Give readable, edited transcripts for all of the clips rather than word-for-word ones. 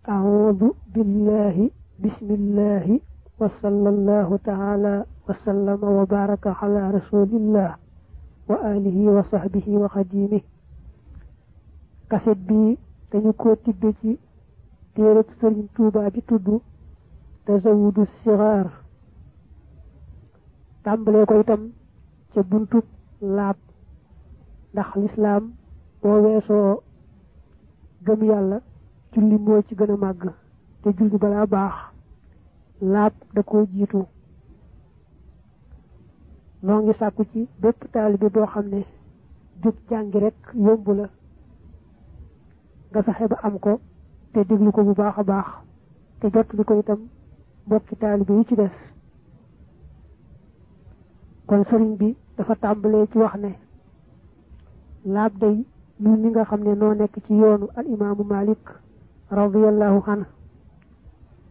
أعوذ بالله بسم الله وصلى الله تعالى وسلم وبارك على رسول الله وآله وصحبه وخديمه kaset bi dañu ko tibbe ci téereb Sëriñ Tuuba bi tudd Tazawudu Sigaar tàmbalee ko itam ca buntu laab ndax lislaam boo weesoo gëm yàlla julli moo ci gën a màgg te julli balaa baax laab da koo jiitu noo ngi sàkku ci bépp taalibe boo xam ne jóg jàngi rek yomb la nga fexe ba am ko te déglu ko bu baax a baax te jottali ko itam mbokki taalibe yi ci des kon sëriñ bi dafa tàmbalee ci wax ne laab day ñun ñi nga xam ne noo nekk ci yoonu al imaamu Malik radiyallahu anhu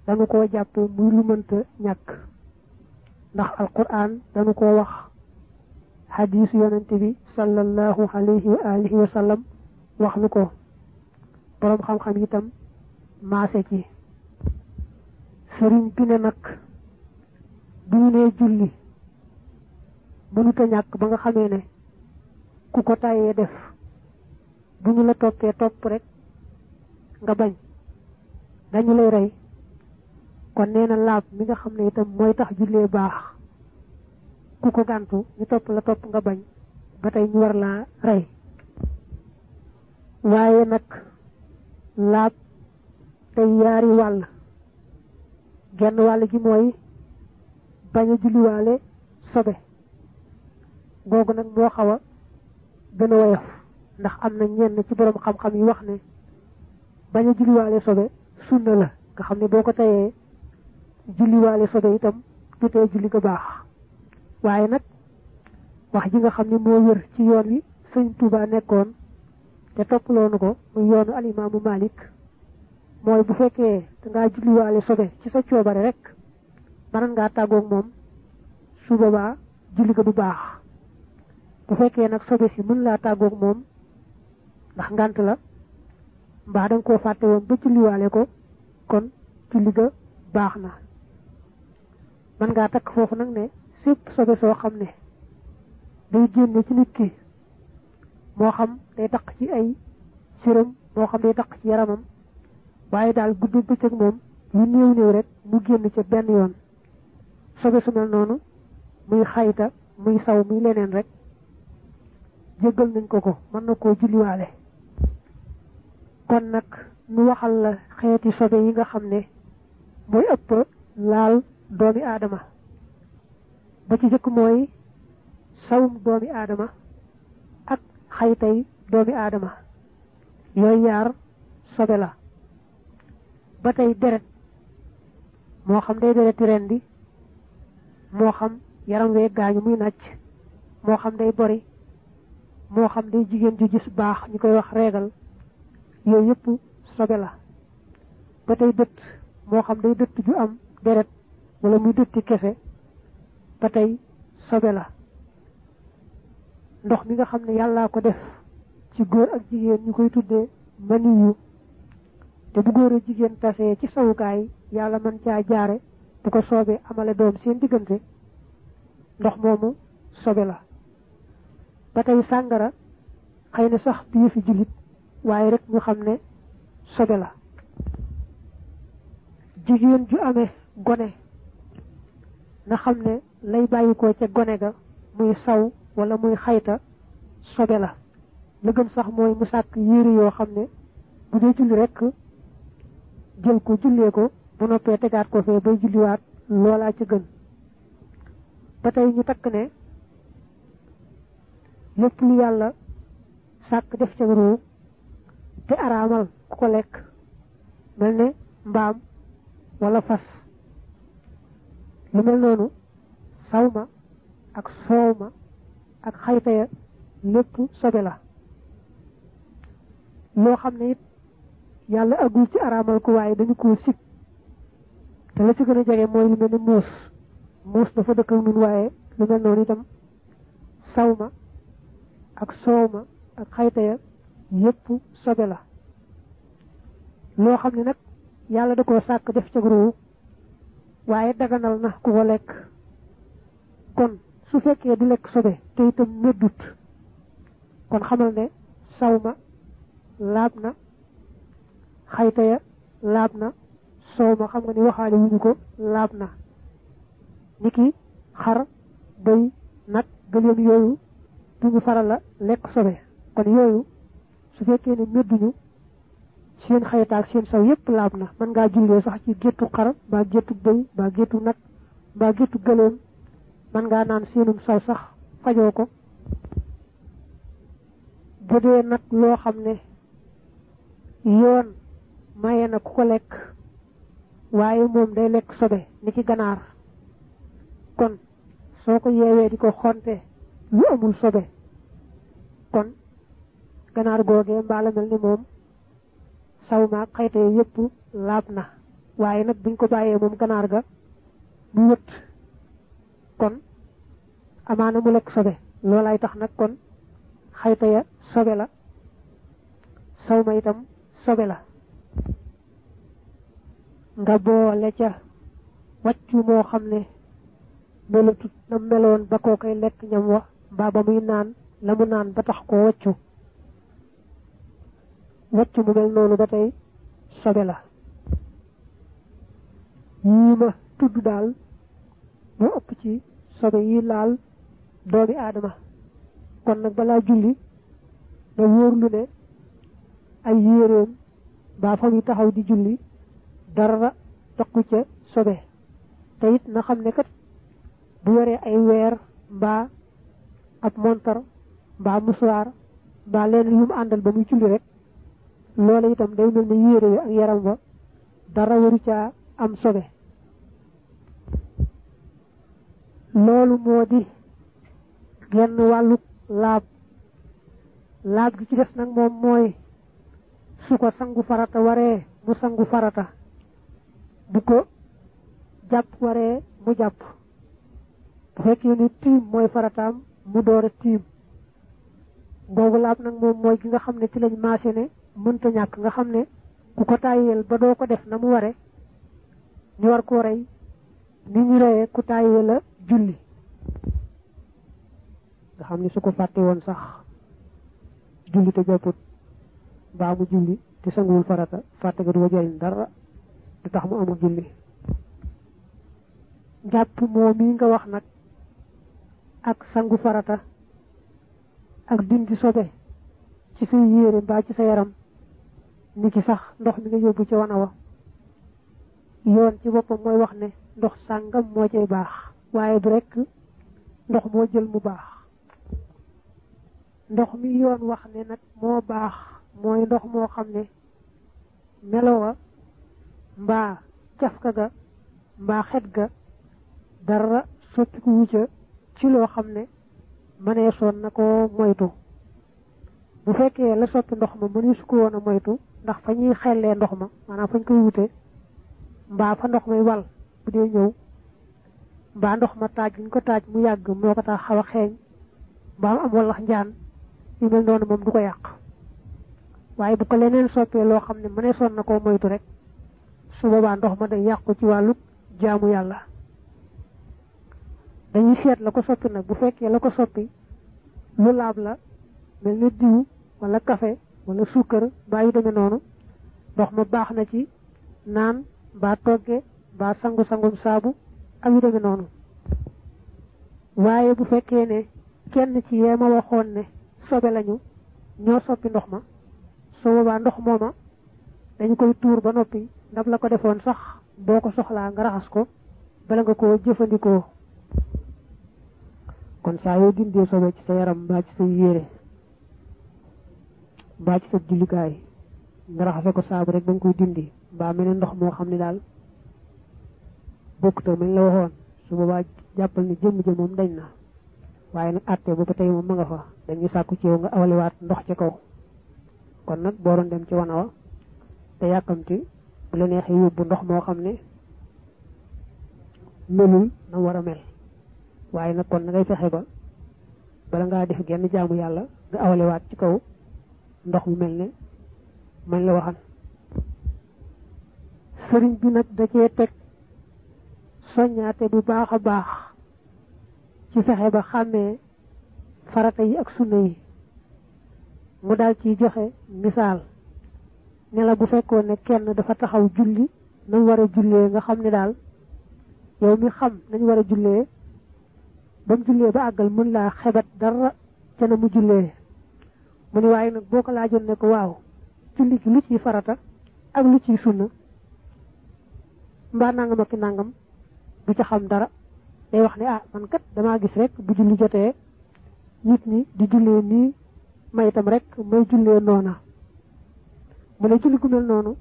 dañu koo jàppe muy lu mënta ñàkk ndax alquran dañu koo wax hadiisu yonente bi sallallahu alayhi wa alihi wa sallam wax nu ko boroom xam-xam itam maase ci sëriñ bi ne nag bu ñu nee julli mënuta ñàkk ba nga xamee ne ku ko tàyyee def bu ñu la toppee topp rek nga bañ dañu lay rey kon nee na laab mi nga xam ne itam mooy tax jullee baax ku ko gàntu ñu topp la topp nga bañ ba tey ñu war laa rey waaye nag laab tey yaari wàll genn wàll gi mooy bañ a julliwaale sobe googu nag moo xaw a gën a woyof ndax am na ñenn ci borom xam-xam yi wax ne bañ a julliwaale sobe sunna la nga xam ne boo ko teyee julliwaale sobe itam du tee julli ga baax waaye nag wax ji nga xam ne moo wër ci yoon wi sëñ Tuuba nekkoon te toppaloonu ko muy yoonu alimaamu Malik mooy bu fekkee dangaa julliwaale sobe ci sa coobare rek mënan ngaa tàggoog moom su boobaa julli ga du baax bu fekkee nag sobe si mën laa tàggoog moom ndax ngànt la mbaa danga koo fàtte woon ba julliwaale ko kon julli ga baax na mën ngaa takk foofu nag ne sépp sobe soo xam ne day génne ci nit ki moo xam day taq ci ay siram moo xam day taq ci yaramam waaye daal guddi bëccëg moom lu néew néew rek mu génn ca benn yoon sobe su mel noonu muy xayta muy saw muy leneen rek jéggal nañ ko mën na koo julliwaale kon nag nu waxal la xeeti sobe yi nga xam ne mooy ëpp laal doomi aadama ba ci jëkk mooy sawum doomi aadama ak xaytay doomi aadama yooyu yaar sobe la ba tey deret moo xam day dereti rendi moo xam yaram wee gaañu muy nàcc moo xam day bori moo xam day jigéen ju gis baax ñu koy wax reegal yooyu yëpp sobe la ba tey dëtt moo xam day dëtt ju am deret wala muy dëtti kese ba tey sobe la ndox mi nga xam ne yàllaa ko def ci góor ak jigéen ñu koy tuddee maniyu te bu góor ak jigéen tasee ci sawukaay yàlla mën caa jaare bu ko soobee amale doom seen diggante ndox moomu sobe la ba tey sàngara xëy na sax du yëfi jullit waaye rek ñu xam ne sobe la jigéen ju amee gone na xam ne lay bàyyikoo ca gone ga muy saw wala muy xayta sobe la la gën sax mooy mu sàkk yére yoo xam ne bu dee julli rek jël ko jullee ko bu noppee tegaat ko fee bay julliwaat loolaa ca gën ba tey ñu takk ne lépp lu yàlla sàkk def ca ruu te araamal ku ko lekk mel ne mbaam wala fas lu mel noonu saw ma ak soow ma ak xayta ya lépp sobe la loo xam ne it yàlla agul ci araamal ko waaye dañu koo sib te la ci gën a jege mooy lu mel ne muus dafa dëkk ak nun waaye lu mel noonu itam saw ma ak soow ma ak xayta ya yépp sobe la loo xam ne nag yàlla da koo sàkk def ca ruu waaye daganal na ku ko lekk kon su fekkee du lekk sobe te itam meddut kon xamal ne saw ma laab na xayta ya laab na soow ma xam nga ni waxaale wuñu ko laab na niki xar bëy nag gëléem yooyu duñu faral la lekk sobe kon yooyu su fekkee ne medduñu seen xayta ak seen saw yépp laab na mën ngaa jullee sax ci géttu xar mbaa géttu bëy mbaa géttu nag mbaa géttu gëléem mën ngaa naan seenum saw sax fajoo ko bu dee nag loo xam ne yoon maye na ku ko lekk waaye moom day lekk sobe ni ki ganaar kon soo ko yeewee di ko xonte lu amul sobe kon ganaar googee mbaa la mel ni moom saw maag xayte yépp laab na waaye nag buñ ko bàyyee moom ganaar ga mu wët kon amaana mu lekk sobe loolaay tax nag kon xayta ya sobe la saw ma itam sobe la nga boole ca wàccu moo xam ne melatut na meloon ba koo koy lekk ñam wa mbaa ba muy naan la mu naan ba tax koo wàccu mu mel noonu ba tey sobe la yii ma tudd daal moo ëpp ci sobe yi laal doomi aadama kon nag balaa julli na wóorlu ne ay yéreem baa fa muy taxaw di julli dara takku ca sobe te it na xam ne kat bu yoree ay weer mbaa ab montar mbaa musuwaar mbaa leen yu mu àndal ba muy julli rek loola itam day mel ne yére ak yaram ba dara waru caa am sobe loolu moo di genn wàllu laab gi ci des nag moom mooy su ko sangu farata waree mu sangu farata bu ko jàpp waree mu jàpp bu fekkee ni tiim mooy farataam mu door a tiim googu laab nag moom mooy gi nga xam ne ci lañ maase ne mënta ñàkk nga xam ne ku ko tàyyeel ba doo ko def na mu ware ñu war koo rey ni ñu reyee ku tàyyeel la julli nga xam ne su ko fàtte woon sax julli te jàpput baa mu julli te sanguwul farata fàtte ga du ko jariñ dara du tax mu amul julli jàpp moom mi nga wax nag ak sangu farata ak dindi sobe ci sa yére mbaa ci sa yaram ni ki sax ndox mi nga yóbbu ci wana wa yoon ci boppam mooy wax ne ndox sàngam moo cay baax waaye du rekk ndox moo jël mu baax ndox mi yoon wax ne nag moo baax mooy ndox moo xam ne melowa mbaa cafka ga mbaa xet ga dara soppiku wu ca ci loo xam ne mëneesoon na ko moytu bu fekkee la soppi ndox ma mëneesu ko woon a moytu ndax fa ñuy xellee ndox ma maanaam fañ koy wute mbaa fa ndox may wal bu dee ñëw mbaa ndox ma taaj ñu ko taaj mu yàgg moo ko tax xaw a xeeñ mbaa am wallax njaan yu mel noonu moom du ko yàq waaye bu ko leneen soppee loo xam ne mëneesoon na koo moytu rek su boobaa ndox ma day yàqu ci wàllu jaamu yàlla dañuy seet la ko soppi nag bu fekkee la ko soppi lu laab la mel ni diw wala café wala suukar mbaa yu demee noonu ndox ma baax na ci naan mbaa togge mbaa sangu-sangum saabu ak yu demee noonu waaye bu fekkee ne kenn ci yee ma waxoon ne sobe lañu ñoo soppi ndox ma su boobaa ndox mooma dañu koy tuur ba noppi ndab la ko defoon sax boo ko soxlaa nga raxas ko bala nga koo jëfandikoo kon saa yoo dindee sobe ci sa yaram mbaa ci sa yére mbaa ci sa jullikaay nga raxase ko saabu rek ba nga koy dindi mbaa mel ne ndox moo xam ne daal bokkute mañ la waxoon su boobaa jàppal ni jëmm jëm moom dañ na waaye nag àtte boobu tey moom ma nga fa dañuy sàkku ci yow nga awaliwaat ndox ci kaw kon nag boo doon dem ci wana wa te yàkkamti bu la neexee yóbbu ndox moo xam ne melul na war a mel waaye nag kon na ngay fexe ba bala ngaa def genn jaamu yàlla nga awalewaat ci kaw ndox mu mel ne mañ la waxan sëriñ bi nag da cee teg soññaate bu baax a baax ci fexe ba xàmmee farata yi ak sunna yi mu daal ciy joxe misaal ne la bu fekkoon ne kenn dafa taxaw julli nañ war a jullee nga xam ne daal yow mi xam nañ war a jullee ba mu jullee ba àggal mën laa xebat dara ca na mu jullee mu ne waaye nag boo ko laajoon ne ko waaw julli gi lu ciy farata ak lu ciy sunna mbaa nangam ak nangam du ca xam dara day wax ne man kat damaa gis rek bu julli jotee nit ñi di jullee nii may itam rek may jullee noona mu ne julli gu mel noonu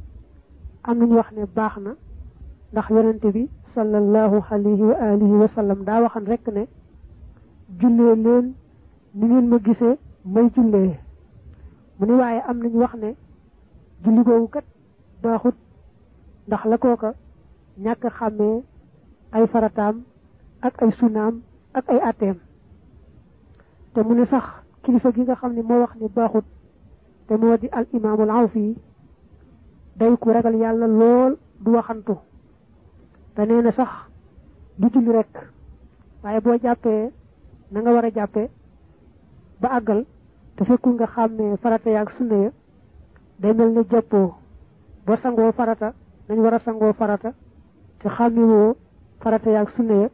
am nañu wax ne baax na ndax yonente bi sallallahu alayhi wa alihi wa sallam daa waxan rek ne jullee leen ni ngeen ma gisee may jullee mu ne waaye am nañu wax ne julli googu kat baaxut ndax la kooka ñàkk xàmmee ay farataam ak ay sunnaam ak ay atteem te mu ne sax kilifa gi nga xam ne moo wax ne baaxut te moo di al imaamul Awfi day ku ragal yàlla lool du waxantu te nee na sax du julli rek waaye boo jàppee na nga war a jàppee ba àggal te fekkul nga xàmmee farata yaak sunna ya day mel ne jàppoo boo sangoo farata nañ war a sangoo farata te xàmmewoo farata yaak sunna ya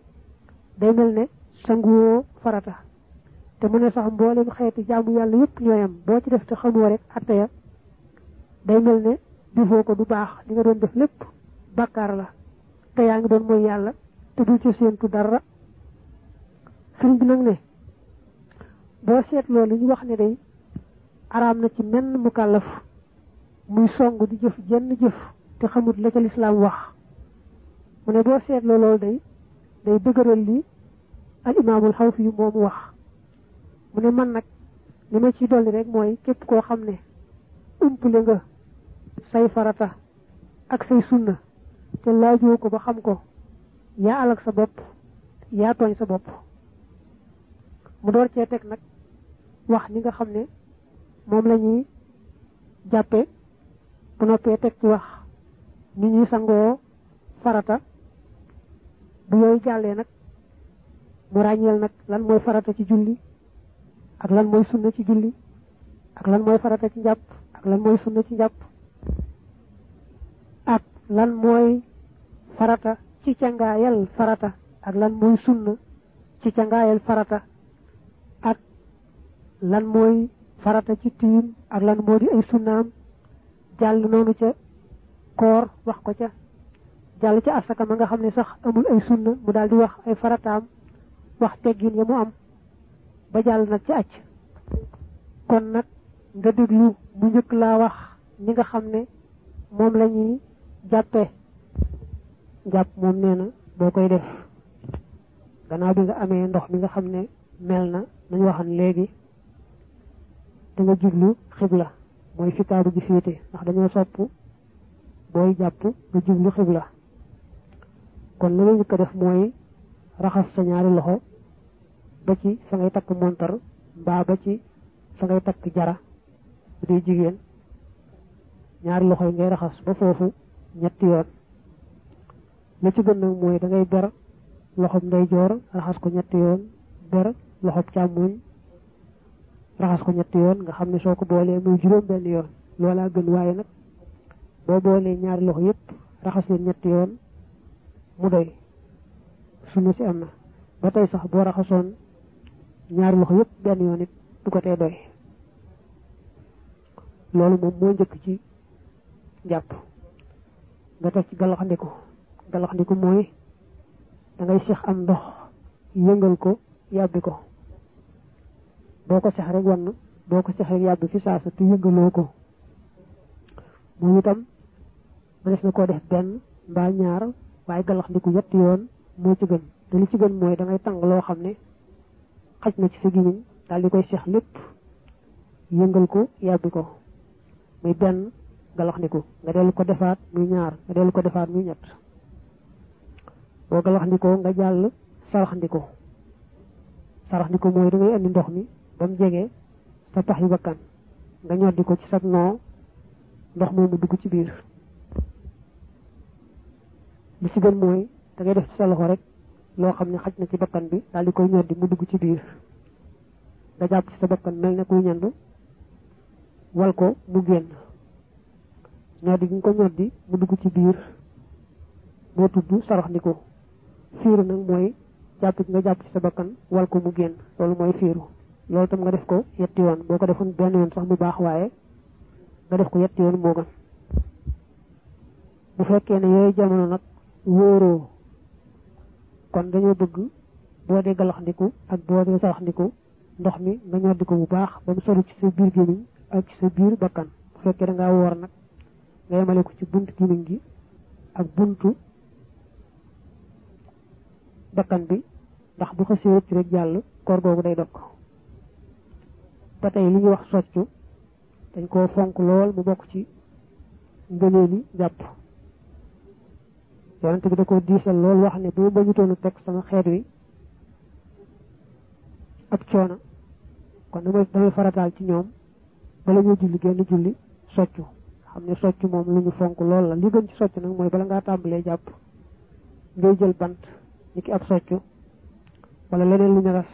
day mel ne sanguwoo farata te mu ne sax mboolem xeeti jaamu yàlla yëpp ñooyam boo ci def te xamoo rek atte ya day mel ne defoo ko du baax li nga doon def lépp bàkkaar la te yaa ngi doon mooy yàlla te bul ci séentu dara sëriñ bi nag ne boo seetloo li ñu wax ne day araam na ci menn mukallaf muy song di jëf jenn jëf te xamut la ca lislaam wax mu ne boo seetloo loolu day dëgëral li al imaamul Xawfi yu moomu wax mu ne man nag li ma ciy dolli rek mooy képp koo xam ne umpule nga say farata ak say sunna te laajoo ko ba xam ko yaa alak sa bopp yaa tooñ sa bopp mu door cee teg nag wax ni nga xam ne moom la ñuy jàppe bu noppee teg ci wax ni ñuy sangoo farata bu yooyu jàllee nag mu ràññeel nag lan mooy farata ci julli ak lan mooy sunna ci julli ak lan mooy farata ci njàpp ak lan mooy sunna ci njàpp ak lan mooy farata ci cangaayal farata ak lan mooy sunna ci cangaayal farata ak lan mooy farata ci tiim ak lan moo di ay sunnaam jàll noonu ca koor wax ko ca jàll ca asaka ma nga xam ne sax amul ay sunna mu daal di wax ay farataam wax teggin ya mu am ba jàll nag ci acc kon nag nga déglu mu njëkk laa wax ñi nga xam ne moom la ñuy jàppee jàpp moom nee na boo koy def gannaaw bi nga amee ndox mi nga xam ne mel na nañu waxan léegi da nga jublu xibla mooy fi kaabu gi féete ndax dañoo sopp booy jàpp nga jublu xibla kon la ñu ko def mooy raxas sa ñaari loxo ba ci fa ngay takk montar mbaa ba ci fa ngay takk jara bu dee jigéen ñaari loxo yi ngay raxas ba foofu ñetti yoon la ci gën nag mooy da ngay ber loxob ndeyjoor raxas ko ñetti yoon ber loxob càmmoñ raxas ko ñetti yoon nga xam ne soo ko boolee muy juróom benn yoon loolaa gën waaye nag boo boolee ñaari loxo yëpp raxas leen ñetti yoon mu doy sunu si am na ba tey sax boo raxasoon ñaari loxo yëpp benn yoon it du ko tee doy loolu moom moo njëkk ci jàpp nga teg ci galaxndiku mooy da ngay seex am ndox yëngal ko yàbbi ko boo ko seex rek wann boo ko seex rek yàbbi fi saasa te yëngaloo ko moom itam mënees na koo def benn mbaa ñaar waaye galaxndiku yetti yoon moo ci gën te li ci gën mooy da ngay tàng loo xam ne xaj na ci sa gémmiñ daal di koy seex lépp yëngal ko yàbbi ko muy benn galaxndiku nga dellu ko defaat muy ñaar nga dellu ko defaat muy ñett boo galaxndikoo nga jàll saraxndiko mooy da ngay andi ndox mi ba mu jege sa pax yu bakkan nga ñoddi ko ci sag noo ndox moomu dugg ci biir li ci gën mooy da ngay def ci sa loxo rek loo xam ne xaj na ci bakkan bi daal di koy ñoddi mu dugg ci biir nga jàpp ci sa bakkan mel ne kuy ñandu wal ko mu génn ñoddi gi nga ko ñoddi mu dugg ci biir moo tudd saraxndiku fiiru nag mooy jàpp nga jàpp ci sa bakkan wal ko mu génn loolu mooy fiiru loolu tam nga def ko yetti yoon boo ko defoon benn yoon sax mu baax waaye nga def ko yetti yoon moo gën bu fekkee ne yooyu jamono nag wóoroo kon dañoo bëgg boo dee galaxndiku ak boo dee saraxndiku ndox mi nga ñoddi ko bu baax ba mu sori ci sa biir gémmiñ ak ci sa biir bakkan bu fekkee da ngaa woor nag nga yemale ko ci buntu gémmiñ gi ak buntu bakkan bi ndax bu xasee rëcc rek jàll koor googu day dog ba tey li ñuy wax soccu dañ koo fonk lool mu bokk ci ngëneeli jàpp yonent bi da ko diisal lool wax ne bu bañutoon a teg sama xeet wi ab coono kon damay farataal ci ñoom bala ñuy julli genn julli soccu xam ne soccu moom lu ñu fonk lool la li gën ci soccu nag mooy bala ngaa tàmbalee jàpp ngay jël bant ni ki ab soccu wala leneen lu ñu ras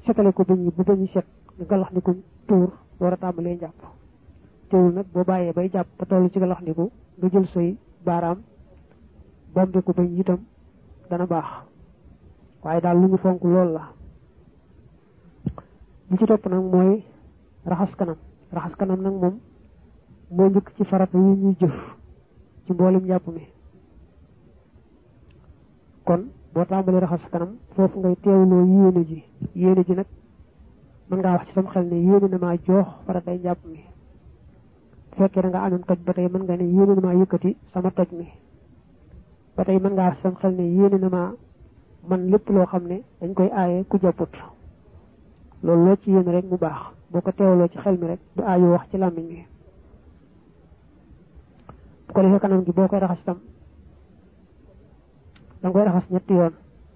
setale ko bëñ yi bu bëñ yi set nga galaxndiku tuur door a tàmbalee jàpp teewul nag boo bàyyee bay jàpp ba tollu ci galaxndiku nga jël say baaraam bombe ko bëñ itam dana baax waaye daal lu ñu fonk lool la li ci topp nag mooy raxas kanam nag moom moo njëkk ci farata yi ñuy jëf ci mboolem jàpp mi kon boo tàmbalee raxas kanam foofu ngay teewloo yéene ji nag mën ngaa wax ci sam xel ne yéene na maa joox faratay jàpp mi bu fekkee da nga amoon toj ba tey mën nga ne yéene na maa yëkkati sama toj mi ba tey mën ngaa wax ci sam xel ne yéene na maa man lépp loo xam ne dañ koy aaye ku jàpput loolu loo ci yéene rek mu baax boo ko teewloo ci xel mi rek du aayu wax ci làmmiñ mi bu ko defee kanam gi boo koy raxas itam danga koy raxas ñetti yoon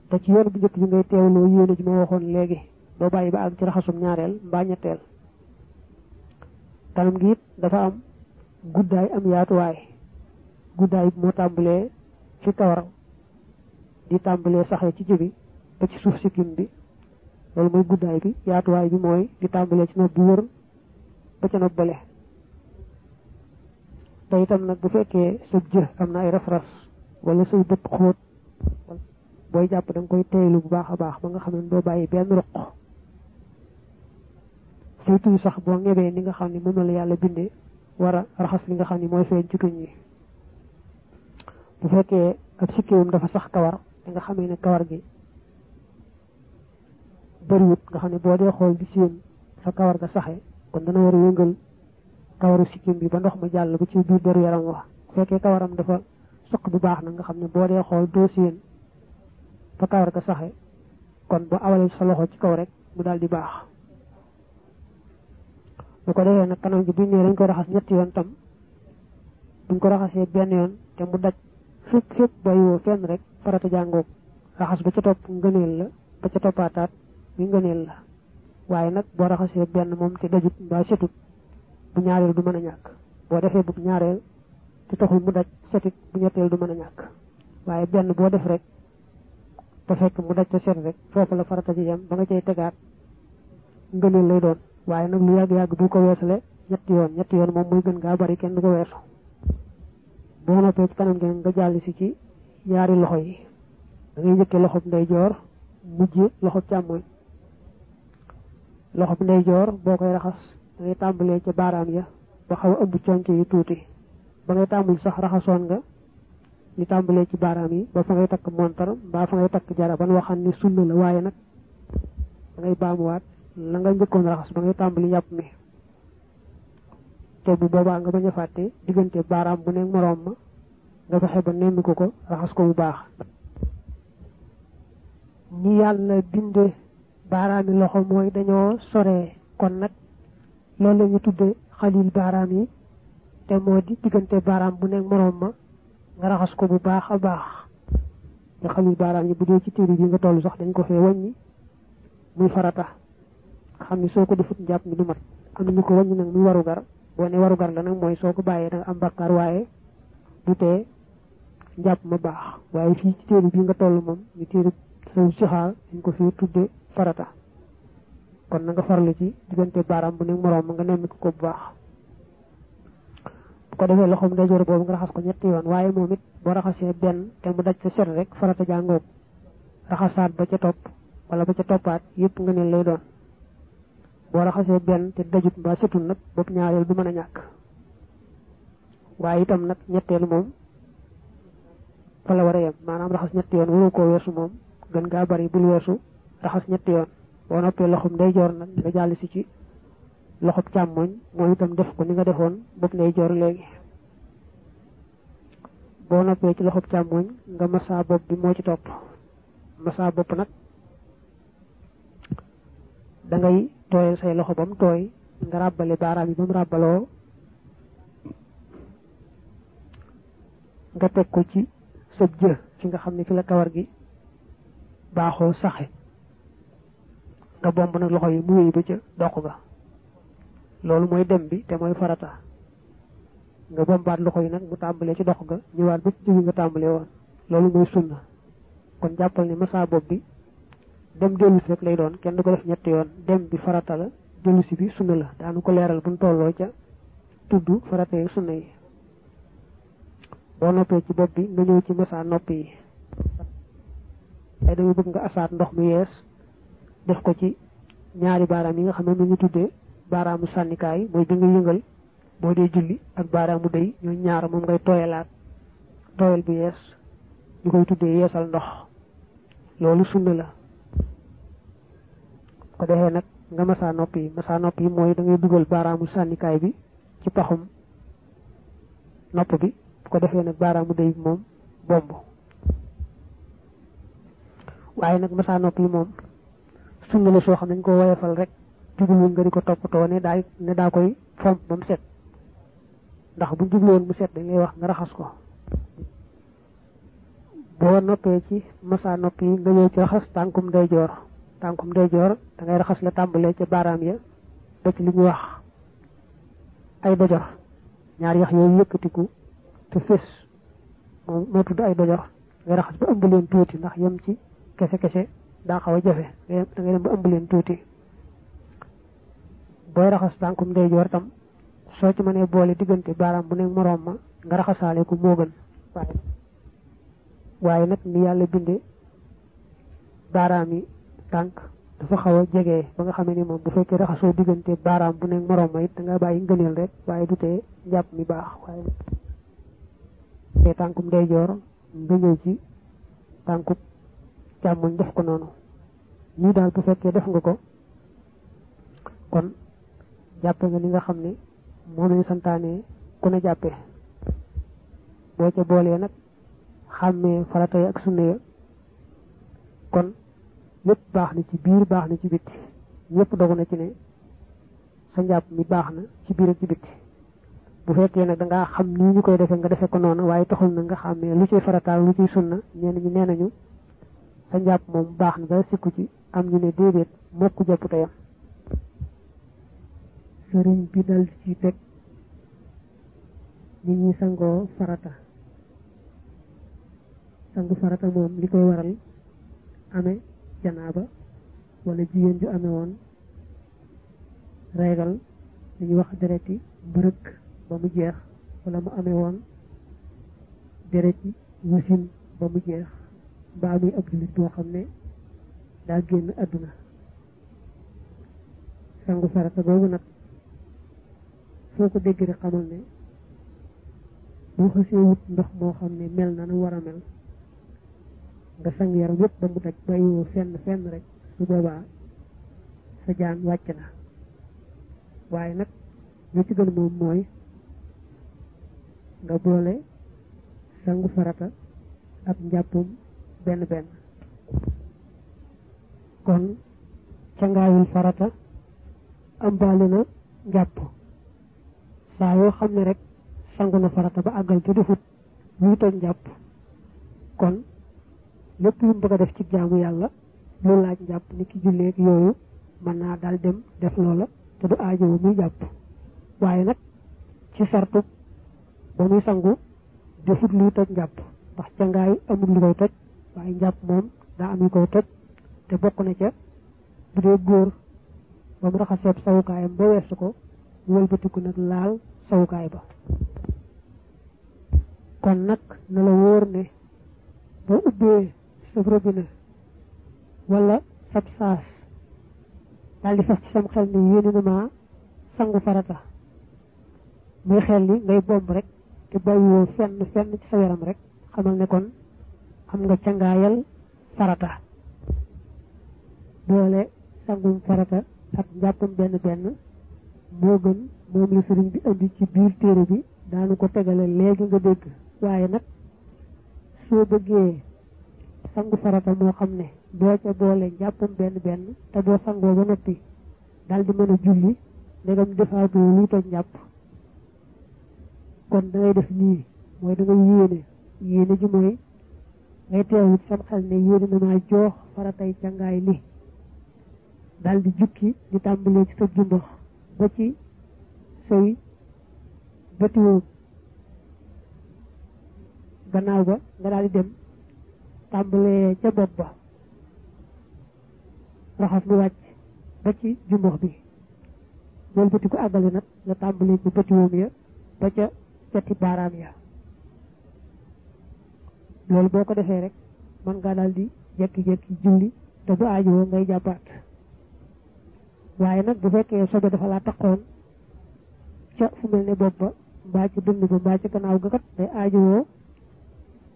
te ci yoon bu njëkk bi ngay teewloo yéene ji ma waxoon léegi doo bàyyi ba àgg ci raxasum ñaareel mbaa ñetteel kanam gi it dafa am guddaay am yaatuwaay guddaay moo tàmbalee fi kawar di tàmbalee saxee ci jëbi ba ci suuf sikkim bi loolu mooy guddaay bi yaatuwaay bi mooy di tàmbalee ci nopp bi wër ba ca nopp bale te itam nag bu fekkee sa jë am na ay raf-ras wala say bët xóot booy jàpp da nga koy teeylu bu baax a baax ba nga xam ne doo bàyyi benn ruq surtout sax boo ngebee ni nga xam ne moom la yàlla bindee war a raxas li nga xam ne mooy feeñ ci tuñ yi bu fekkee ab sikkiwum dafa sax kawar da nga xamee ne kawar gi bëriwut nga xam ne boo dee xool di séen fa kawar ga saxe kon dana war a yëngal kawaru sikkim bi ba ndox ma jàll ba ci biir deru yaram wax bu fekkee kawaram dafa suq bu baax na nga xam ne boo dee xool doo séen fa kawar ga saxe kon boo awalee sa loxo ci kaw rek mu daal di baax bu ko defee nag kanam gi buñ nee dañ ko raxas ñetti yoon tam buñ ko raxasee benn yoon te mu daj fépp bàyyiwoo fenn rek farata jàngoog raxas ba ca topp ngëneel la ba ca toppaataat mi ngëneel la waaye nag boo raxasee benn moom te dajut mbaa setut bu ñaareel du mën a ñàkk boo defee bu ñaareel te taxul mu daj setit bu ñetteel du mën a ñàkk waaye benn boo def rek te fekk mu daj te set rek foofu la farata ji yem ba nga cay tegaat ngëneel lay doon waaye nag lu yàgg-yàgg bu ko weesale ñetti yoon moom muy gën ngaa bari kenn du ko weesu boo noppee ci kanam gi nga jàll si ci ñaari loxo yi da ngay njëkkee loxob ndeyjoor mujj loxob càmmoñ loxob ndeyjoor boo koy raxas da ngay tàmbalee ca baaraam ya ba xaw a ëmb conc yi tuuti ba ngay tàmbali sax raxasoon nga li tàmbalee ci baaraam yi ba fa ngay takk montar mbaa fa ngay takk jara ban waxan ni sunna la waaye nag da ngay baamuwaat la nga njëkkoon raxas ba ngay tàmbali yàpp mi te bu boobaa nga bañ a fàtte diggante baaraam bu nekk moroom ma nga fexe ba nemmi ko raxas ko bu baax ni yàlla binde baaraami loxo mooy dañoo soree kon nag loolu la ñu tudde xalil baaraam yi te moo di diggante baaraam bu nekk moroom ma nga raxas ko bu baax a baax nga xalil baaraam yi bu dee ci téere bi nga toll sax dañ ko fee wàññi muy farata xam ni soo ko defut njàpp mi du mat am nañu ko wàññi nag muy warugar boo ne warugar la nag mooy soo ko bàyyee da nga am bakkaar waaye du tee njàpp ma baax waaye fii ci téere bi nga toll moom ñu téere saw sixaar ñu ko fii tudde farata kon na nga farlu ci diggante baaraam bu ne moroom nga nemmi ko bu baax bu ko defee loxoom ndeyjoor boobu nga raxas ko ñetti yoon waaye moom it boo raxasee benn te mu daj sa set rek farata jàngoog raxasaat ba ca topp wala ba ca toppaat yëpp nga ne lay doon boo raxasee benn te dajut mbaa setul nag bopp ñaareel du mën a ñàkk waaye itam nag ñetteelu moom fa la war a yem maanaam raxas ñetti yoon waru koo weesu moom gën gaa bari bul weesu raxas ñetti yoon boo noppee loxoom ndeyjoor nag nga jàll si ci loxob càmmoñ moom itam def ko ni nga defoon bopp ndeyjoor léegi boo noppee ci loxob càmmoñ nga massa bopp bi moo ci topp massa bopp nag da ngay tooyal say loxo bam tooy nga ràbbale baaraam yi ba mu ràbbaloo nga teg ko ci sa jë fi nga xam ne fi la kawar gi baaxoo saxe nga bomb nag loxo yi mu wéy ba ca doq ga loolu mooy dem bi te mooy farata nga bombaat loxo yi nag mu tàmbalee ci dox ga ñëwaat ba ci jiw nga tàmbalee woon loolu mooy sunna kon jàppal ni massa bopp bi dem dellusi rek lay doon kenn du ko def ñetti yoon dem bi farata la dellusi bi sunna la daanu ko leeral buñ tolloo ca tudd farata yi sunna yi boo noppee ci bopp bi nga ñëw ci massa nopp yi ay dañu bëgg nga asaat ndox mu yees def ko ci ñaari baaraam yi nga xam ne mu ngi tuddee baaraamu sànnikaay mooy bi nga yëngal boo dee julli ak baaraamu day ñoo ñaar moom ngay tooyalaat tooyal bu yees ñu koy tuddee yeesal ndox loolu sunna la ko defee nag nga massa nopp yi mooy da ngay dugal baaraamu sànnikaay bi ci paxum nopp bi bu ko defee nag baaraamu day bi moom bomb waaye nag massa nopp yi moom sunna la soo xam ne dañ ko woyofal rek jubluwul nga di ko toppatoo ne daa koy fomp ba mu set ndax bu jubluwoon mu set dañ lay wax nga raxas ko boo noppee ci massa nopp yi nga ñëw ci raxas tànkum ndeyjoor da ngay raxas la tàmbalee ca baaraam ya ba ci li ñuy wax ay dojor ñaar yax yooyu yëkkatiku te fés moom moo tudd ay dojor ngay raxas ba ëmb leen tuuti ndax yem ci kese daa xaw a jafe da ngay dem ba ëmb leen tuuti booy raxas tànkum ndeyjoor tam soo ci mënee boole diggante baaraam bu nekk moroom ma nga raxasaale ko moo gën waaye nag ni yàlla binde baaraam yi tànk dafa xaw a jege ba nga xamee ni moom bu fekkee raxasoo diggante baaraam bu nekk moroom ma it da nga bàyyi ngëneel rek waaye du tee njàpp mi baax waaye te tànkum ndeyjoor nga ñëw ci tànkub càmmoñ def ko noonu nii daal bu fekkee def nga ko kon jàppe nga ni nga xam ne moo lañu santaane ku ne jàppe boo ca boolee nag xàmmee farata yi ak sunna ya kon lépp baax na ci biir baax na ci bitti ñëpp dogu na ci ne sa njàpp mi baax na ci biir ak ci bitti bu fekkee nag dangaa xam nii ñu koy defee nga defee ko noonu waaye taxul na nga xàmmee lu ciy farataal lu ciy sunna ñenn ñi nee nañu sa njàpp moom baax na dara sikku ci am ñu ne déedéet mokku jàpp tayam sëriñ bi dal ci teg nit ñi sangoo farata sangu farata moom li koy waral amee janaaba wala jigéen ju amee woon reegal li ñuy wax dereti mbërëg ba mu jeex wala mu amee woon dereti wasin ba mu jeex mbaa muy ab jullit boo xam ne daa génn àdduna sangu farata boobu nag foo ko dégg rek xamal ne boo xasee wut ndox moo xam ne mel na nu war a mel nga sang yaram yëpp ba mu daj bàyyiwoo fenn rek su boobaa sa jaan wàcc na waaye nag li ci gën moom mooy nga boole sangu farata ak njàppum benn kon cangaayul farata ambaale na njàpp saa yoo xam ne rek sangu na farata ba àggal te defut luy toj njàpp kon lépp lu mu bëgg a def ci jaamu yàlla lu laaj njàpp ni ki julleeg yooyu mën naa daal dem def loola te du aajowu muy jàpp waaye nag ci sartu ba muy sangu defut luy toj njàpp ndax cangaay amul lu koy toj waaye njàpp moom daa am yu koy toj te bokk na ca bu dee góor ba mu raxaseeb sawukaayam ba weesu ko wëlbatiku nag laal sawukaay ba kon nag na la wóor ne boo ubbee sab robinet wala sab saas daal di fas ci sam xel ni yéene na maa sangu farata muy xel ni ngay bomb rek te bàyyiwoo fenn ci sa yaram rek xamal ne kon am nga cangaayal farata boole sangum farata ak njàppum benn moo gën moom la sëriñ bi indi ci biir téere bi daanu ko tegale léegi nga dégg waaye nag soo bëggee sangu farata moo xam ne doo ca boole njàppum benn te boo sangoo ba noppi daal di mën a julli ndegam defaatoo luy toj njàpp kon da ngay def nii mooy da ngay yéene ji mooy ngay teewut sam xel ne yéene na maa joox faratay cangaay li daal di jukki di tàmbalee ci sa jumbax ba ci say bëtiwoom gannaaw ba nga daal di dem tàmbalee ca bopp ba raxas lu wàcc ba ci jumbax bi loolu bëti ko àggale nag nga tàmbalee ci bëtiwoom ya ba ca cati baaraam ya loolu boo ko defee rek mën ngaa daal di jekki-jekki julli te bu aajowoo ngay jàppaat waaye nag bu fekkee sobe dafa laa taxoon ca fu mel ne bopp ba mbaa ci dënn ba mbaa ci gannaaw ga kat day aajowoo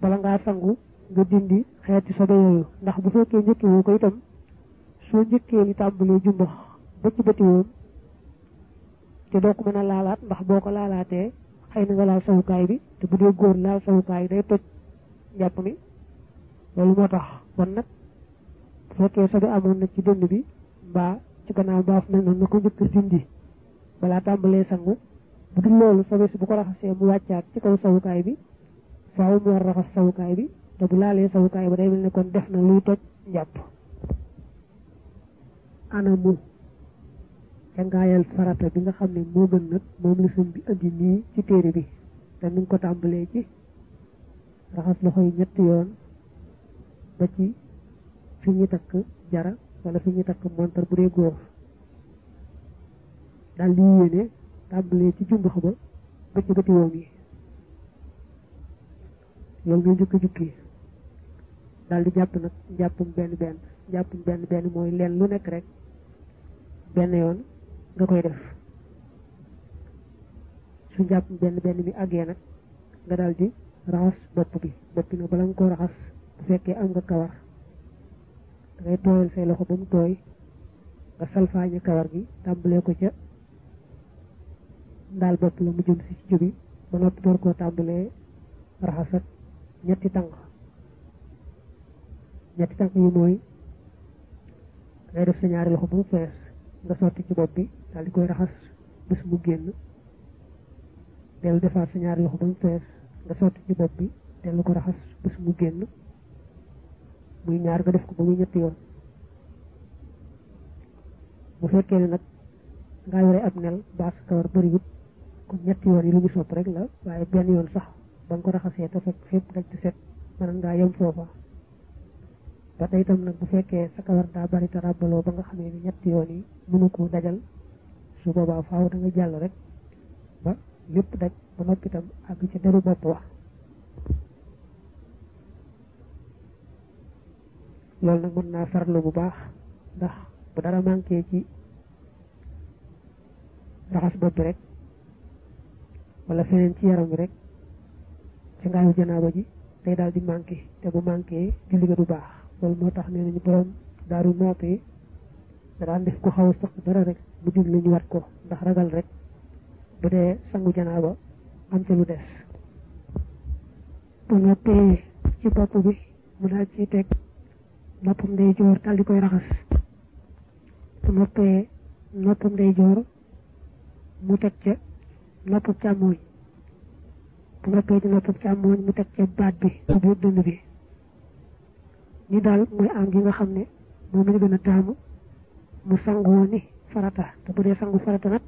bala ngaa sangu nga dindi xeeti sobe yooyu ndax bu fekkee njëkkewoo ko itam soo njëkkee li tàmbalee jumbax ba ci bëtiwoom te doo ko mën a laalaat ndax boo ko laalaatee xëy na nga laal sawukaay bi te bu dee góor laal sawukaay day toj njàpp mi loolu moo tax kon nag bu fekkee sobe amoon na ci dënn bi mbaa ci gannaaw baaf mel noonu na ko njëkk dindi balaa tàmbalee sangu bu dul loolu sobe si bu ko raxasee mu wàccaat ci kaw sawukaay bi faaw mu war raxas sawukaay bi te bu laalee sawukaay ba day mel ne kon def na luy toj njàpp anamu cangaayal farata bi nga xam ne moo gën nag moom la sëñ bi andi nii ci téere bi te nu ko tàmbalee ci raxas loxo yi ñetti yoon ba ci fi ñu takk jara wala fi ñu takk montar bu dee góor daal di yéene tàmbalee ci jumbax ba ba ci bëti woom yi loolu ngay njëkk a jukki daal di jàpp nag njàppum benn mooy leen lu nekk rek benn yoon nga koy def su njàppum benn mi àggee nag nga daal di raxas bopp bi nag bala nga ko raxas bu fekkee am nga kawar da ngay tooyal say loxo ba mu tooy nga salfaañe kawar gi tàmbalee ko ca ndaal bopp la mu jëm si ci jóbi ba noppi door koo tàmbalee raxasat ñetti tànk yi mooy ngay def sa ñaari loxo ba mu fees nga sotti ci bopp bi daal di koy raxas bés mu génn dellu defaat sa ñaari loxo ba mu fees nga sotti ci bopp bi dellu ko raxas bés mu génn muy ñaar nga def ko ba muy ñetti yoon bu fekkee ne nag ngaa yore ab nel baas kawar bëriwut kon ñetti yoon yi lu ñu sopp rek la waaye benn yoon sax ba nga ko raxasee te fekk fépp daj ci set mën ngaa yem foofa ba tey itam nag bu fekkee sa kawar daa bari te ràbbaloo ba nga xamee ni ñetti yoon yi mënu ko dajal su boobaa faaw da nga jàll rek ba lépp daj ba noppi itam àgg ci deru bopp wax loolu nag mën naa farlu bu baax ndax bu dara manqué ci raxas bopp bi rek wala feneen ci yaram bi rek ci ngaayu janaaba ji day daal di manqué te bu manqué julli ga du baax loolu moo tax nee nañu borom daaru noppee da daan def ko xaw a sax dara rek bu julli ñu wat ko ndax ragal rek bu dee sangu janaaba am ci lu des bu noppee ci bopp bi mu daal ci teg noppam day joor daal di koy raxas bu noppee noppam day joor mu teg ca noppam càmmooñ bu noppee ci noppam càmmooñ mu teg ca baat bi ci biir dënn bi ni daal mooy am gi nga xam ne moom la gën a taamu mu sangoo ni farata te bu dee sangu farata nag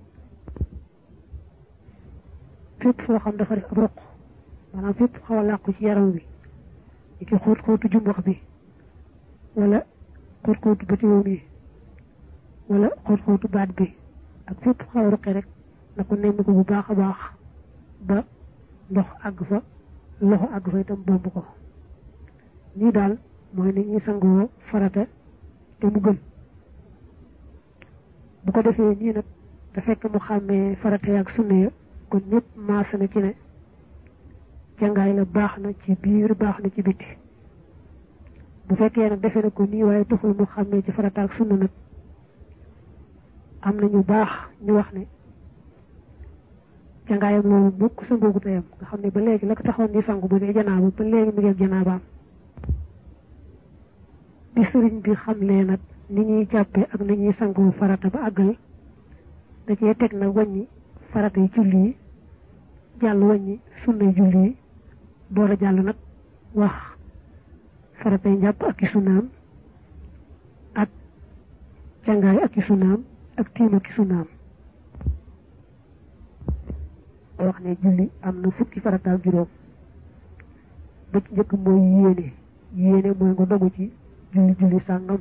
fépp foo xam dafa def ab roq maanaam fépp xaw a làqu ci yaram wi ki xóot-xóotu jumbox bi wala xóot-xóotu bëtiwoom yi wala xóot-xóotu baat bi ak fépp xaw a ruqe rek na ko nemmi ko bu baax a baax ba ndox àgg fa loxo àgg fa itam bomb ko nii daal mooy ni ñuy sangoo farata te mu gën bu ko defee nii nag te fekk mu xàmmee farata ak sunna ya kon ñëpp maasa na ci ne cangaay la baax na ci biir baax na ci biti bu fekkee nag defee na ko nii waaye taxul mu xàmmee ci farata ak sunna nag am na ñu baax ñu wax ne cangaayam loolu mukk sangoogu tayam nga xam ne ba léegi la ko taxoon di sangu bu dee janaaba ba léegi mu ngi janaabaam di sëriñ bi xamlee nag ni ñuy jàppee ak ni ñuy sangoo farata ba àggal da cee teg nag wàññi farata yi julli yi jàll wàññi sunna yi julli yi door a jàll nag wax farata yi njàpp ak i sunnaam ak cangaay ak i sunnaam ak tiim ak i sunnaam wax ne julli am na fukki farata ak juróom ba ci njëkk mooy yéene mooy nga dogu ci julli sàngam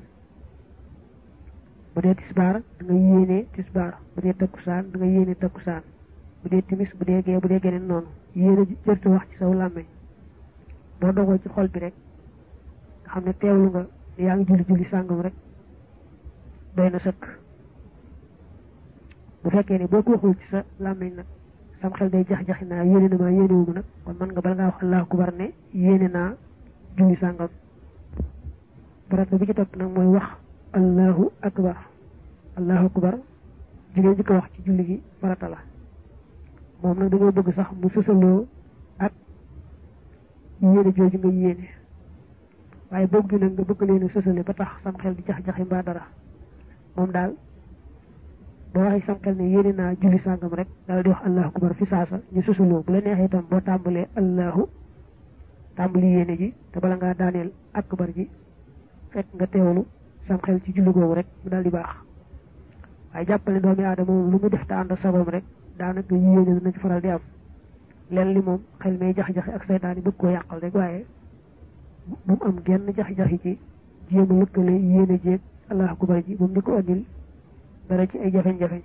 bu dee tisbaar da nga yéene tisbaar bu dee takkusaan da nga yéene takkusaan bu dee timis bu dee gee bu dee geneen noonu yéene jërte wax ci saw làmmeñ boo dogoo ci xol bi rek nga xam ne teewlu nga yaa ngi julli sàngam rek doy na sëkk bu fekkee ne boo ko waxul ci sa làmmeñ nag sam xel day jax-jaxi naa yéene na maa yéene wu ma nag kon mën nga bala ngaa wax allahu akbar ne yéene naa julli sàngam farata bi ci topp nag mooy wax allahu akbar ji ngay njëkk a wax ci julli gi farata la moom nag dañoo bëgg sax mu sësaloo ak yéene jooju nga yéene waaye boobu gi nag nga bëgg leen a sësale ba tax sam xel di jax-jaxi mbaa dara moom daal boo waxee sam xel ne yéene naa julli sàngam rek daal di wax allahu akbar fi saasa ñu sësaloo bu la neexee itam boo tàmbalee tàmbali yéene ji te bala ngaa daaneel akbar ji fekk nga teewlu sam xel ci julli googu rek mu daal di baax waaye jàppale doomi aadama moom lu mu def te ànd ak sagoom rek daanaka yéene dina ci faral di am leen li moom xel may jax-jaxi ak saytaan yi bëgg koo yàqal rek waaye bu mu am genn jax-jaxi ci jéem a lëkkale yéene jéeg allahu akbar ji moom di ko andil dara ci ay jafeñ-jafeñ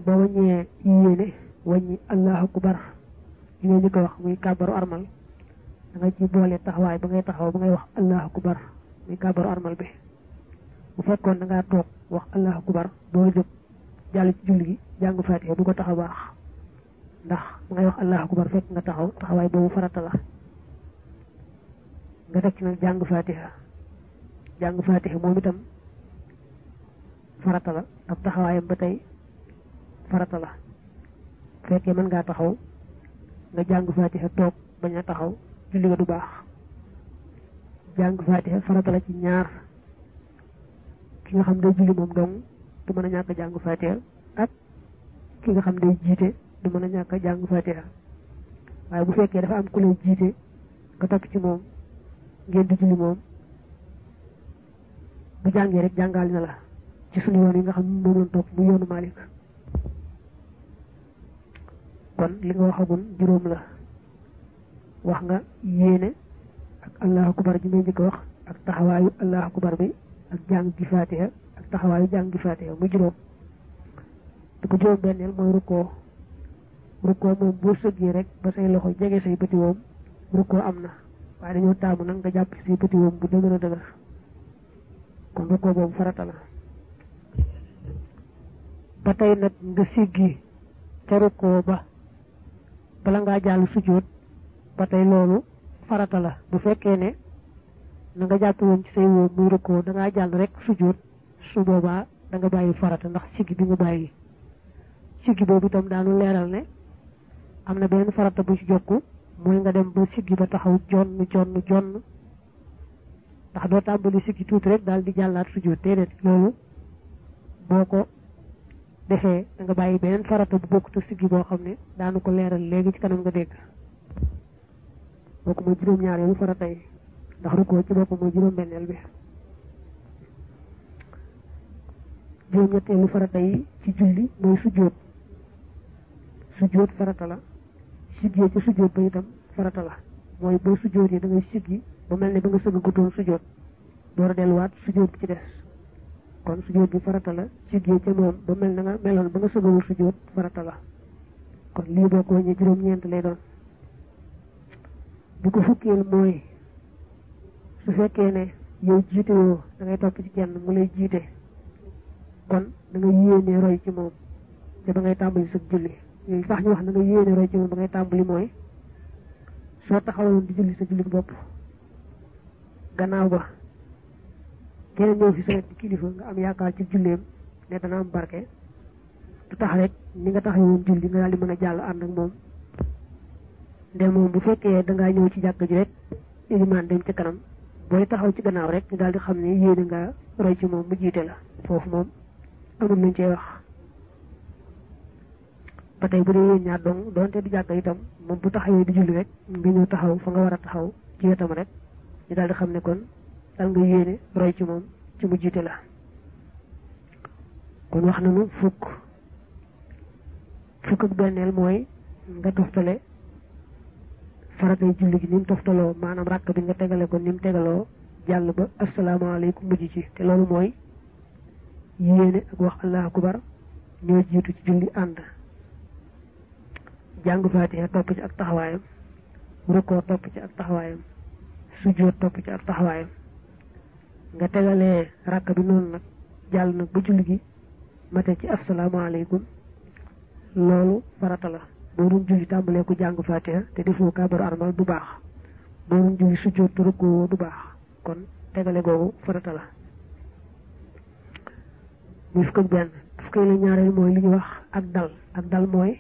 ba wàññee yéene wàññi allahu akbar li ngay njëkk a wax muy kàbbaru armal da nga ci boole taxawaay ba ngay taxaw ba ngay wax allahu akbar muy kàbbaru armal bi bu fekkoon da ngaa toog wax allahu akbar doo jóg jàll ci julli gi jàng fatiha du ko tax a baax ndax ba ngay wax allahu akbar fekk nga taxaw taxawaay boobu farata la nga teg ci nag jàng fatiha moom itam farata la ak taxawaayam ba tey farata la fekkee mën ngaa taxaw nga jàng fatiha toog bañ a taxaw julli ga du baax jàng fatiha farata la ci ñaar ki nga xam day julli moom dong du mën a ñàkk jàng fatiha ak ki nga xam day jiite du mën a ñàkk jàng fatiha waaye bu fekkee dafa am ku lay jiite nga topp ci moom ngeen di julli moom bu jàngee rek jàngal na la ci sunu yoon yi nga xam ne moom lañ topp mu yoonu Malik kon li nga waxagun juróom la wax nga yéene ak allahu akbar ji ngay njëkk a wax ak taxawaayu allahu akbar bi ak jàng gi fatiha ak taxawaayu jàng gi fatiha mu juróom te ko juróom benneel mooy rukkoo moom boo sëggee rek ba say loxo jege say bëti woom rukkoo am na waaye dañoo taamu nag nga jàpp say bëti woom bu dëgër a dëgër kon rukkoo boobu farata la ba tey nag nga siggi ca rukkoo ba bala ngaa jàll sujjóot ba tey loolu farata la bu fekkee ne na nga jàpp woon ci say wóom muy rukkoo da ngaa jàll rek sujjóot su boobaa da nga bàyyi farata ndax siggi bi nga bàyyi siggi boobu itam daanu leeral ne am na benn farata bu ci jokku mooy nga dem ba siggi ba taxaw jonn ndax doo tàmbali siggi tuuti rek daal di jàllaat sujjóot déedéet loolu boo ko defee da nga bàyyi beneen farata bu bokkut ak siggi boo xam ne daanu ko leeral léegi ci kanam nga dégg bokku mooy juróom-ñaareelu farata yi ndax rukkoo ci bokku mooy juróom-benneel bi juróom-ñetteelu farata yi ci julli mooy sujjóot farata la siggee ci sujjóot ba itam farata la mooy boo sujjóotee da ngay siggi ba mel ne ba nga sëgg gutoon sujjóot door a delluwaat sujjóot bi ci des kon sujjóot bi farata la siggee ca moom ba mel na nga meloon ba nga sëggawul sujjóot farata la kon lii boo ko wàññee juróom-ñeent lay doon bi ko fukkeel mooy su fekkee ne yow jiite woo da ngay topp ci kenn mu lay jiite kon da nga yéene roy ci moom te ba ngay tàmbali sa julli yooyu tax ñu wax da nga yéene roy ci moom ba ngay tàmbali mooy soo taxawaloon di julli sa julli bopp gannaaw ba keneen ñëw fi sa kilifa nga am yaakaar ci julleem ne dana am barke du tax rek ni nga taxawoon julli nga daal di mën a jàll ànd ak moom nde moom bu fekkee da ngaa ñëw ci jàkk ji rek ilimaan dem ci kanam booy taxaw ci gannaaw rek ñu daal di xam ne yéene nga roy ci moom mu jiite la foofu moom amul luñ cey wax ba tey bu dee yéen ñaar dong doonte du jàkk itam moom bu taxawee di julli rek nga ñëw taxaw fa nga war a taxaw ci wetam rek ñu daal di xam ne kon dal nga yéene roy ci moom ci mu jiite la kon wax nañu fukk ak benneel mooy nga toftale faratay julli gi ni mu toftaloo maanaam ràkk bi nga tegale ko ni mu tegaloo jàll ba asalaamaaleykum mujj ci te loolu mooy yéene ak wax allahu akbar ñoo jiitu ci julli ànd jàng faatiha topp ci ak taxawaayam rukkoo topp ci ak taxawaayam sujjóot topp ci ak taxawaayam nga tegalee ràkk bi noonu nag jàll nag ba julli gi mate ci asalaamaaleykum loolu farata la boo doon julli tàmbalee ko jàng faatiha te defoo kaabaru armal du baax boo doon julli sujjóot te rukkoo du baax kon tegale googu farata la muy fukk ak benn fukk la ñaareel mooy li ñuy wax ak dal mooy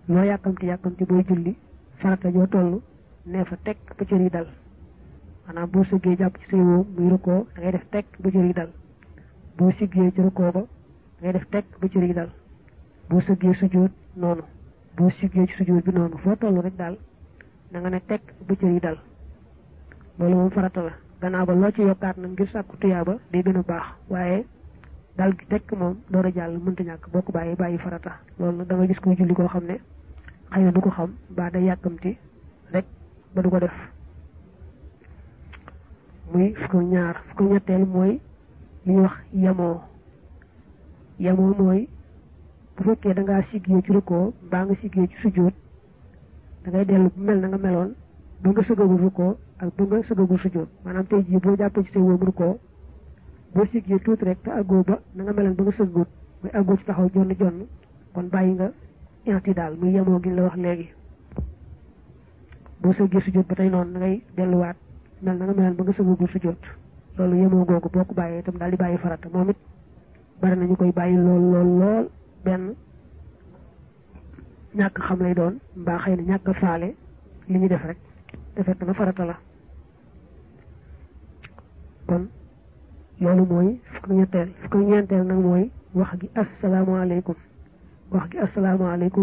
loo yàkkamti booy julli farata joo toll nee fa teg ba cër yi dal maanaam boo sëggee jàpp ci say woom muy rukkoo da ngay def teg ba cër yi dal boo siggee ci rukkoo ba da ngay def teg ba cër yi dal boo sëggee sujjóot noonu boo siggee ci sujjóot bi noonu foo toll rek daal na nga ne teg ba cër yi dal loolu moom farata la gannaaw ba loo ci yokkaat nag ngir sàkku tuyaaba day gën a baax waaye dal gi tekk moom door a jàll mënta ñàkk boo ko bàyyi farata loolu nag da nga gis koy julli koo xam ne xëy na du ko xam ba day yàkkamti rek ba du ko def muy fukk ñaar fukk ñetteel mooy li ñuy wax yemoo mooy bu fekkee da ngaa siggee ci rukkoo mbaa nga siggee ci sujjóot da ngay dellu bu mel na nga meloon ba nga sëggagul rukkoo ak ba nga sëggagul sujjóot maanaam tey jii boo jàppee ci say wóom rukkoo boo siggee tuuti rek te àggoo ba na nga meloon ba nga sëggoot muy àggoo ci taxaw jonn kon bàyyi nga i'tidaal muy yemoo gi la wax léegi boo sëggee sujjóot ba tey noonu da ngay delluwaat mel na nga meloon ba nga sëggagul sujjóot loolu yemoo googu boo ko bàyyee itam daal di bàyyi farata moom it bari nañu koy bàyyi lool benn ñàkk xam lay doon mbaa xëy na ñàkk faale li ñu def rek te fekk na farata la kon loolu mooy fukk ñeenteel nag mooy wax gi asalaamaaleykum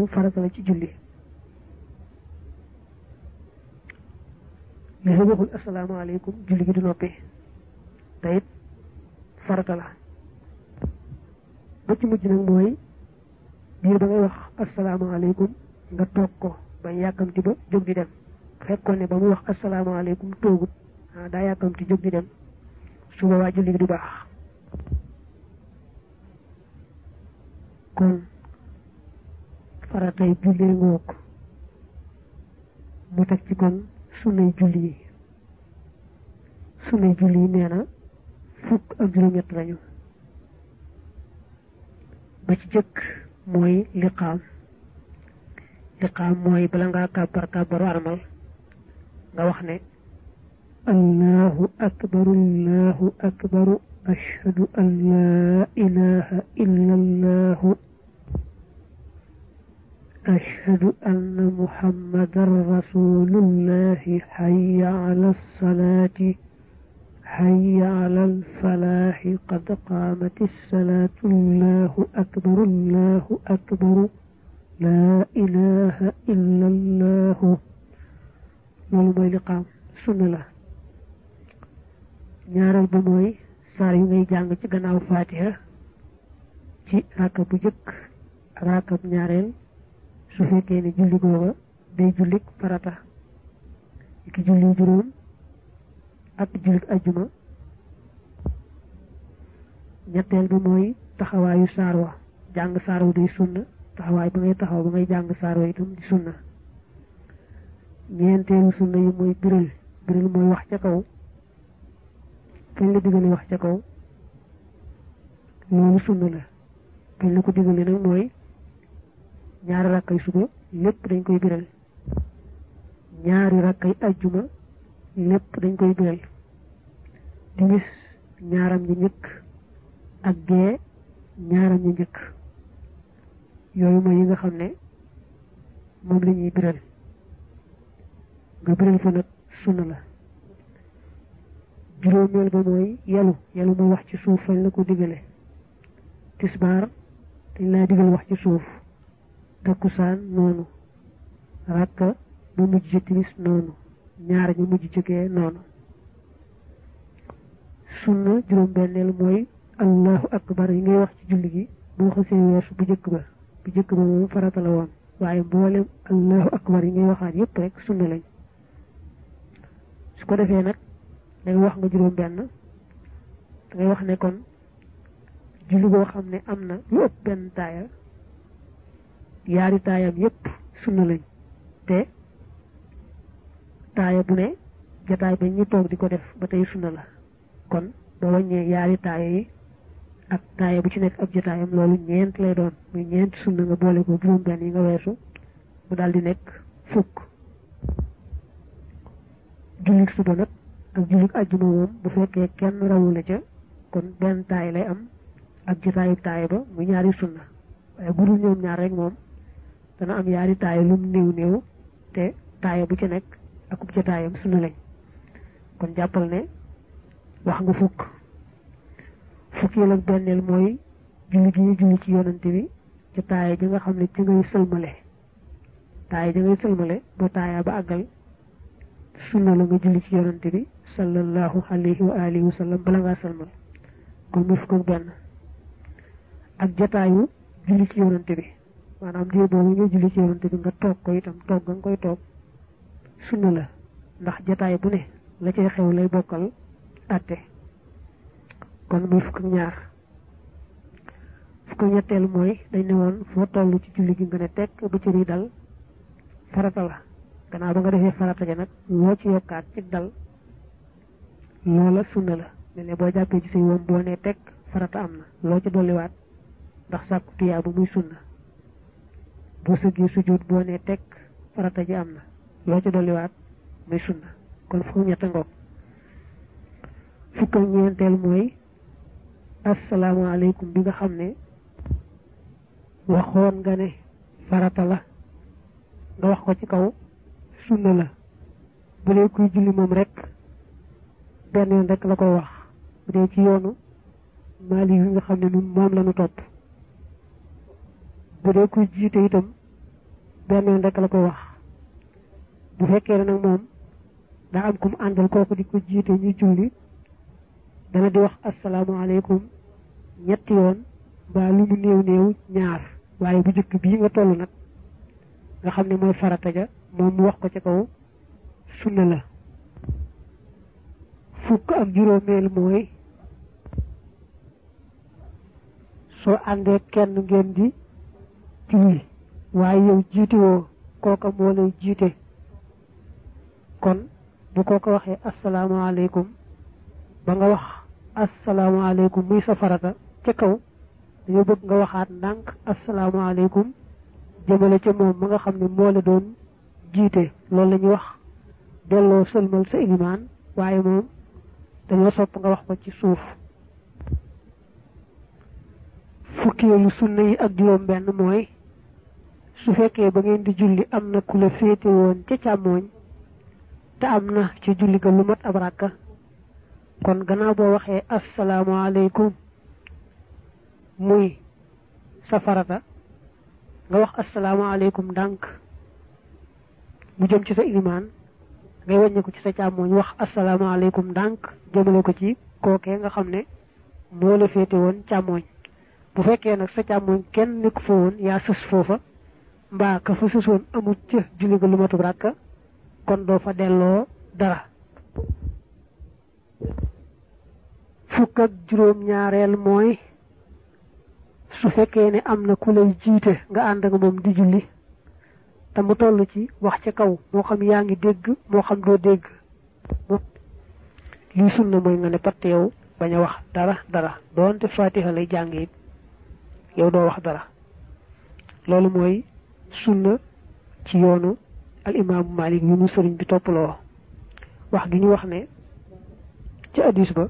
farata la ci julli li sa waxul asalaamaaleykum julli gi du noppi te it farata la ba ci mujj nag mooy biir ba ngay wax asalaamaaleykum nga toog ko bañ yàkkamti ba jóg di dem fekkoon ne ba muy wax asalaamaaleykum toogut daa yàkkamti jóg di dem su boobaa julli gi du baax kon faratay jullee ngoog mu teg ci kon sunnay julli yi nee na fukk ak juróom-ñett lañu ba ci jëkk mooy liqaam mooy bala ngaa kàbbaru armal nga wax ne allahu akbaru ashhadu an laa ilaha illa allahu ashhadu anna muhammadan rasulullahi hayya ala salaati hayya ala alfalaahi qad qaamati salaatu allahu akbaru laa ilaha illa allahu loolu mooy liqaam sunna la ñaareel ba mooy saar yu ngay jàng ci gannaaw faatiha ci raaka bu jëkk ak raaka bu ñaareel su fekkee ne julli googa day jullik farata ki julli juróom ak julli aljuma. ñetteel bi mooy taxawaayu saar wa jàng saar wa day sunna taxawaay ba ngay taxaw ba ngay jàng saar wa itam di sunna. ñeenteelu sunna yi mooy biral mooy wax ca kaw kañ la digale wax ca kaw loolu sunna la kañ la ko digale nag mooy ñaari rakkay suba lépp dañ koy biral ñaari rakkay ajjuma lépp dañ koy biral timis ñaaram ñi njëkk ak gee ñaaram ñi njëkk yooyu mooy yi nga xam ne moom la ñuy biral nga biral fa nag sunna la. juróomeel ba mooy yalu mooy wax ci suuf fañ la ko digale tisbaar dañ laa digal wax ci suuf takkusaan noonu rakka ba mujj ci timis noonu ñaar ñu mujj ci gee noonu. sunna juróom benneel mooy allahu akbar yi ngay wax ci julli gi boo xasee weesu bu jëkk ba moom farata la woon waaye mboolem allahu akbar yi ngay waxaat yépp rek sunna lañ. su ko defee nag day wax nga juróom benn dangay wax ne kon julli boo xam ne am na lu ëpp benn taaya yaari taayam yépp sunna lañ te taaya bu ne jataay ba ñu toog di ko def ba tey sunna la kon boo wàññee yaari taaya yi ak taaya bu ci nekk ab jataayam loolu ñeent lay doon muy ñeent sunna nga boole ko juróom benn yi nga weesu mu daal di nekk fukk. jullit suba nag ak jullit ajjuma moom bu fekkee kenn rawule ca kon benn taay lay am ak jataayu taay ba mu ñaari sunna waaye bu dul ñoom ñaar rek moom dana am yaari taay lum néew te taaya bu ci nekk akub jataayam sunna lañ kon jàppal ne wax nga fukkeel ak benneel mooy julli gi ñu julli ci yonante bi ca taaya ji nga xam ne ci ngay sëlmale boo taaya ba àggal sunna la nga julli ci yonante bi sallallahu alayhi wa alihi wa sallam bala ngaa salmal kon muy fukk ak benn ak jataayu julli ci yonante bi maanaam diir boobu nga julli ci yonante bi nga toog ko itam toog nga koy toog sunna la ndax jataay bu ne la cay xew lay bokkal àtte kon muy fukk ak ñaar. fukk ak ñetteel mooy dañ ne woon foo toll ci julli gi nga ne tekk ba cër yi dal farata la gannaaw ba nga defee farata ja nag loo ci yokkaat ci dal loola sunna la mel ne boo jàppee ci say woom boo nee tekk farata am na loo ci dolliwaat ndax sàkku tuyaa bu muy sunna boo sëggee sujjóot boo nee tekk farata ji am na loo ci dolliwaat muy sunna kon fukk ñett ngoog. fukk ak ñeenteel mooy asalaamaaleykum bi nga xam ne waxoon nga ne farata la nga wax ko ci kaw sunna la bu dee kuy julli moom rek benn yoon rek la koy wax bu dee ci yoonu maali yi nga xam ne ñun moom la ñu topp bu dee kuy jiite itam benn yoon rek la koy wax bu fekkee ne nag moom daa am ku mu àndal kooku di ko jiite ñu julli dana di wax asalaamaaleykum ñetti yoon mbaa lu mu néew ñaar waaye bu jëkk bii nga toll nag nga xam ne mooy farata ja moom mu wax ko ci kaw sunna la. fukk ak juróomeel mooy soo àndee kenn ngeen di julli waaye yow jiite woo kooka moo lay jiite kon bu kooka waxee asalaamaaleykum ba nga wax asalaamaaleykum muy sa farata ca kaw dañoo bëgg nga waxaat ndànk asalaamaaleykum jëmale ca moom ma nga xam ne moo la doon jiite loolu la ñuy wax delloo sëlmal sa ilimaan waaye moom dañoo sopp nga wax ko ci suuf. fukkeelu sunna yi ak juróom benn mooy su fekkee ba ngeen di julli am na ku la féete woon ca càmmooñ te am na ci julli ga lu mat ab rakka kon gannaaw boo waxee asalaamaaleykum muy sa farata nga wax asalaamaaleykum ndànk mu jëm ci sa ilimaan ngay wàññi ko ci sa càmmooñ wax asalaamaaleykum ndànk jëmale ko ci kookee nga xam ne moo la féete woon càmmooñ bu fekkee nag sa càmmooñ kenn nekk fa woon yaa sës foofa mbaa ka fa sësoon amul ca julli ga lu matub rakka kon doo fa delloo dara. fukk ak juróom ñaareel mooy su fekkee ne am na ku lay jiite nga ànd ak moom di julli te mu toll ci wax ca kaw moo xam yaa ngi dégg moo xam doo dégg lii sunna mooy nga ne patt yow bañ a wax dara doonte fatiha lay jàng it yow doo wax dara loolu mooy sunna ci yoonu al imaamu Malik yu mu sëriñ bi toppaloo wax gi ñu wax ne ci hadiis ba